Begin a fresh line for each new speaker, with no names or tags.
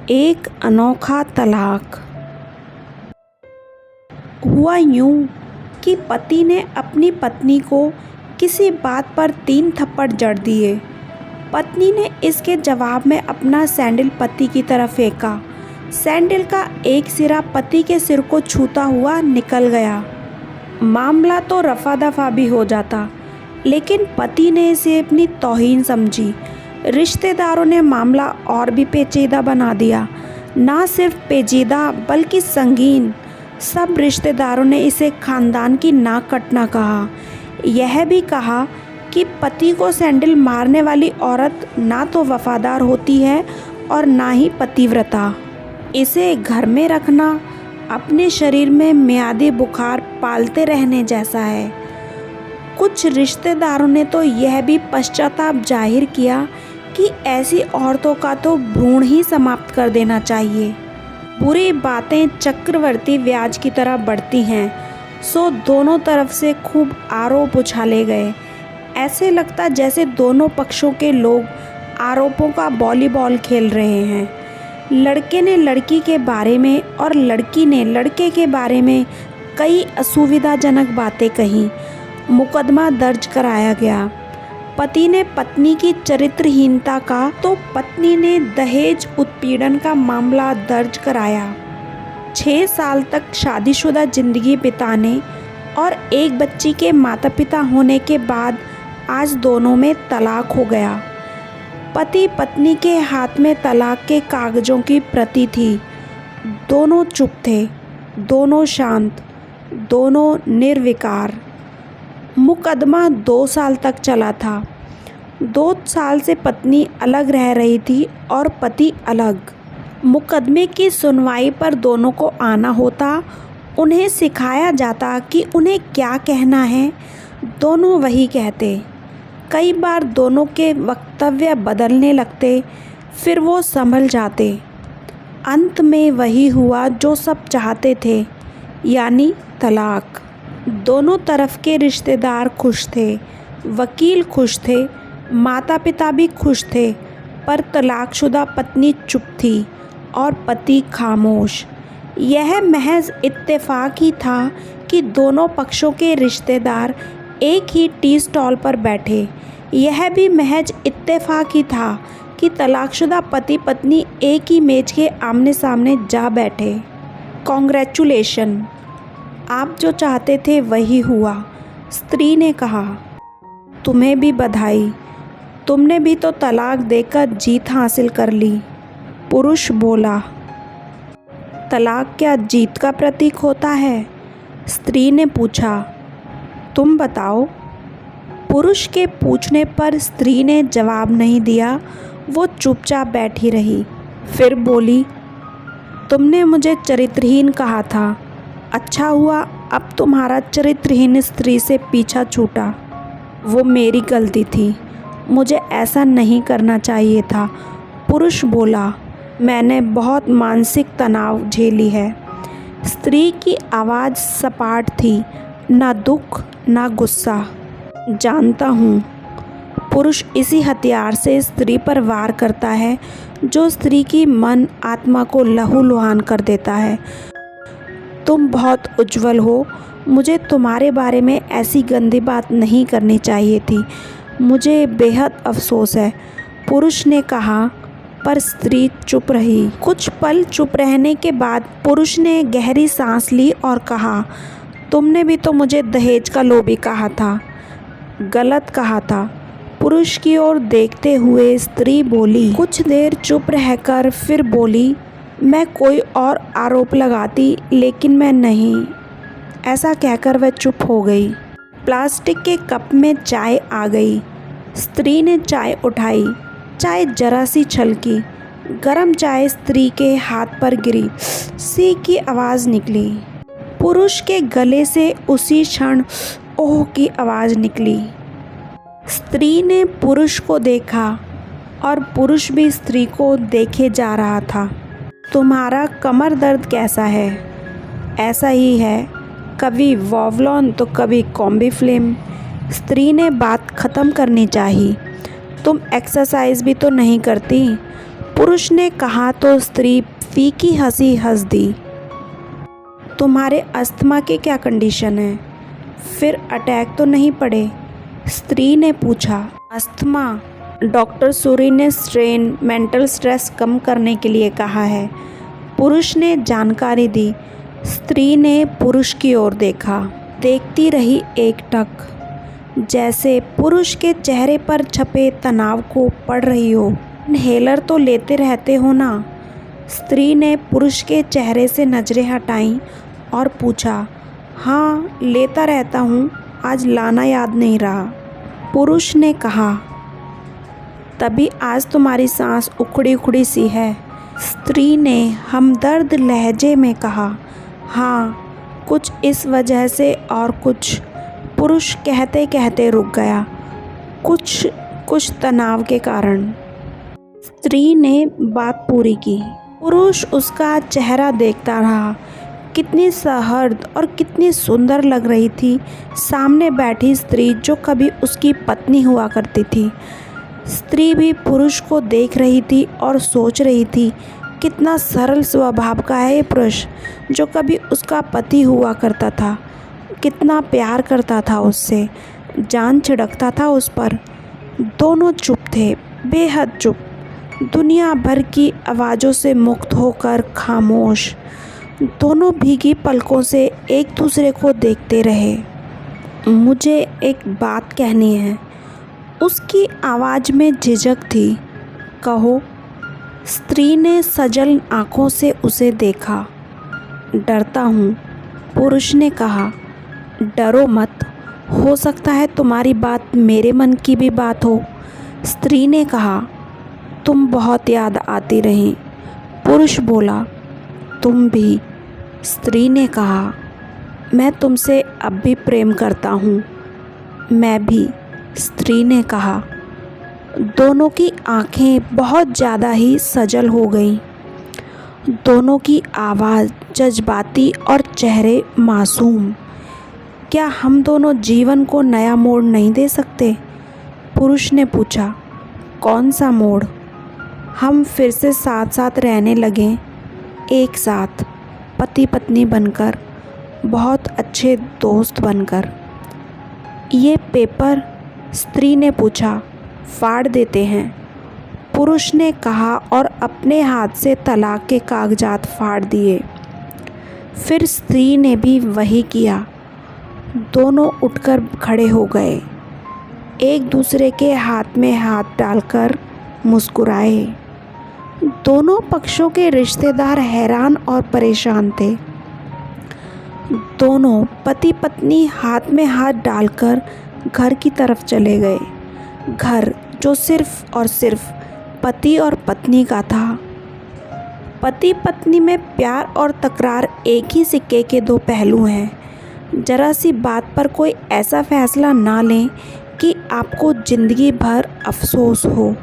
एक अनोखा तलाक। हुआ यूं कि पति ने अपनी पत्नी को किसी बात पर 3 थप्पड़ जड़ दिए। पत्नी ने इसके जवाब में अपना सैंडल पति की तरफ फेंका। सैंडल का एक सिरा पति के सिर को छूता हुआ निकल गया। मामला तो रफा दफा भी हो जाता, लेकिन पति ने इसे अपनी तौहीन समझी। रिश्तेदारों ने मामला और भी पेचीदा बना दिया। ना सिर्फ पेचीदा बल्कि संगीन। सब रिश्तेदारों ने इसे खानदान की नाक कटना कहा। यह भी कहा कि पति को सैंडल मारने वाली औरत ना तो वफादार होती है और ना ही पतिव्रता। इसे घर में रखना अपने शरीर में मियादी बुखार पालते रहने जैसा है। कुछ रिश्तेदारों ने तो यह भी पश्चाताप जाहिर किया कि ऐसी औरतों का तो भ्रूण ही समाप्त कर देना चाहिए। बुरी बातें चक्रवर्ती ब्याज की तरह बढ़ती हैं, सो दोनों तरफ से खूब आरोप उछाले गए। ऐसे लगता जैसे दोनों पक्षों के लोग आरोपों का वॉलीबॉल खेल रहे हैं। लड़के ने लड़की के बारे में और लड़की ने लड़के के बारे में कई असुविधाजनक बातें कहीं। मुकदमा दर्ज कराया गया। पति ने पत्नी की चरित्रहीनता का तो पत्नी ने दहेज उत्पीड़न का मामला दर्ज कराया। 6 साल तक शादीशुदा जिंदगी बिताने और एक बच्ची के माता पिता होने के बाद आज दोनों में तलाक हो गया। पति पत्नी के हाथ में तलाक के कागजों की प्रति थी। दोनों चुप थे, दोनों शांत, दोनों निर्विकार। मुकदमा 2 साल तक चला था। 2 साल से पत्नी अलग रह रही थी और पति अलग। मुकदमे की सुनवाई पर दोनों को आना होता। उन्हें सिखाया जाता कि उन्हें क्या कहना है। दोनों वही कहते। कई बार दोनों के वक्तव्य बदलने लगते, फिर वो संभल जाते। अंत में वही हुआ जो सब चाहते थे, यानी तलाक। दोनों तरफ के रिश्तेदार खुश थे, वकील खुश थे, माता पिता भी खुश थे, पर तलाकशुदा पत्नी चुप थी और पति खामोश। यह महज इत्तेफाक ही था कि दोनों पक्षों के रिश्तेदार एक ही टी स्टॉल पर बैठे। यह भी महज इत्तेफाक ही था कि तलाकशुदा पति पत्नी एक ही मेज के आमने सामने जा बैठे। कॉन्ग्रेचुलेशन, आप जो चाहते थे वही हुआ, स्त्री ने कहा। तुम्हें भी बधाई, तुमने भी तो तलाक देकर जीत हासिल कर ली। पुरुष बोला। तलाक क्या जीत का प्रतीक होता है? स्त्री ने पूछा। तुम बताओ। पुरुष के पूछने पर स्त्री ने जवाब नहीं दिया। वो चुपचाप बैठी रही। फिर बोली, तुमने मुझे चरित्रहीन कहा था। अच्छा हुआ अब तुम्हारा चरित्रहीन स्त्री से पीछा छूटा। वो मेरी गलती थी, मुझे ऐसा नहीं करना चाहिए था। पुरुष बोला, मैंने बहुत मानसिक तनाव झेली है। स्त्री की आवाज़ सपाट थी, ना दुख ना गुस्सा। जानता हूँ। पुरुष इसी हथियार से स्त्री पर वार करता है जो स्त्री की मन आत्मा को लहूलुहान कर देता है। तुम बहुत उज्जवल हो, मुझे तुम्हारे बारे में ऐसी गंदी बात नहीं करनी चाहिए थी। मुझे बेहद अफसोस है, पुरुष ने कहा, पर स्त्री चुप रही। कुछ पल चुप रहने के बाद पुरुष ने गहरी सांस ली और कहा, तुमने भी तो मुझे दहेज का लोभी कहा था। गलत कहा था। पुरुष की ओर देखते हुए स्त्री बोली। कुछ देर चुप रहकर फिर बोली, मैं कोई और आरोप लगाती, लेकिन मैं नहीं। ऐसा कहकर वह चुप हो गई। प्लास्टिक के कप में चाय आ गई। स्त्री ने चाय उठाई। चाय जरा सी छलकी। गरम चाय स्त्री के हाथ पर गिरी। सी की आवाज़ निकली। पुरुष के गले से उसी क्षण ओह की आवाज़ निकली। स्त्री ने पुरुष को देखा और पुरुष भी स्त्री को देखे जा रहा था। तुम्हारा कमर दर्द कैसा है? ऐसा ही है, कभी वॉवलॉन तो कभी कॉम्बीफ्लेम। स्त्री ने बात ख़त्म करनी चाहिए। तुम एक्सरसाइज भी तो नहीं करती। पुरुष ने कहा तो स्त्री फीकी हंसी हंस दी। तुम्हारे अस्थमा की क्या कंडीशन है? फिर अटैक तो नहीं पड़े? स्त्री ने पूछा। अस्थमा? डॉक्टर सूरी ने स्ट्रेन मेंटल स्ट्रेस कम करने के लिए कहा है, पुरुष ने जानकारी दी। स्त्री ने पुरुष की ओर देखा, देखती रही एकटक, जैसे पुरुष के चेहरे पर छपे तनाव को पढ़ रही हो। इन्हेलर तो लेते रहते हो ना? स्त्री ने पुरुष के चेहरे से नज़रें हटाईं और पूछा। हाँ, लेता रहता हूँ, आज लाना याद नहीं रहा, पुरुष ने कहा। तभी आज तुम्हारी सांस उखड़ी उखड़ी सी है, स्त्री ने हमदर्द लहजे में कहा। हाँ, कुछ इस वजह से और कुछ, पुरुष कहते कहते रुक गया। कुछ तनाव के कारण, स्त्री ने बात पूरी की। पुरुष उसका चेहरा देखता रहा। कितनी सहर्द और कितनी सुंदर लग रही थी सामने बैठी स्त्री, जो कभी उसकी पत्नी हुआ करती थी। स्त्री भी पुरुष को देख रही थी और सोच रही थी, कितना सरल स्वभाव का है ये पुरुष, जो कभी उसका पति हुआ करता था। कितना प्यार करता था उससे, जान छिड़कता था उस पर। दोनों चुप थे, बेहद चुप, दुनिया भर की आवाज़ों से मुक्त होकर खामोश। दोनों भीगी पलकों से एक दूसरे को देखते रहे। मुझे एक बात कहनी है, उसकी आवाज़ में झिझक थी। कहो, स्त्री ने सजल आँखों से उसे देखा। डरता हूँ, पुरुष ने कहा। डरो मत, हो सकता है तुम्हारी बात मेरे मन की भी बात हो, स्त्री ने कहा। तुम बहुत याद आती रही, पुरुष बोला। तुम भी, स्त्री ने कहा। मैं तुमसे अब भी प्रेम करता हूँ। मैं भी, स्त्री ने कहा। दोनों की आंखें बहुत ज़्यादा ही सजल हो गईं। दोनों की आवाज़ जज्बाती और चेहरे मासूम। क्या हम दोनों जीवन को नया मोड़ नहीं दे सकते? पुरुष ने पूछा। कौन सा मोड़? हम फिर से साथ साथ रहने लगें, एक साथ, पति पत्नी बनकर, बहुत अच्छे दोस्त बनकर। ये पेपर, स्त्री ने पूछा, फाड़ देते हैं, पुरुष ने कहा और अपने हाथ से तलाक के कागजात फाड़ दिए। फिर स्त्री ने भी वही किया। दोनों उठकर खड़े हो गए, एक दूसरे के हाथ में हाथ डालकर मुस्कुराए। दोनों पक्षों के रिश्तेदार हैरान और परेशान थे। दोनों पति पत्नी हाथ में हाथ डालकर घर की तरफ चले गए। घर जो सिर्फ और सिर्फ पति और पत्नी का था। पति पत्नी में प्यार और तकरार एक ही सिक्के के दो पहलू हैं। ज़रा सी बात पर कोई ऐसा फैसला ना लें कि आपको ज़िंदगी भर अफसोस हो।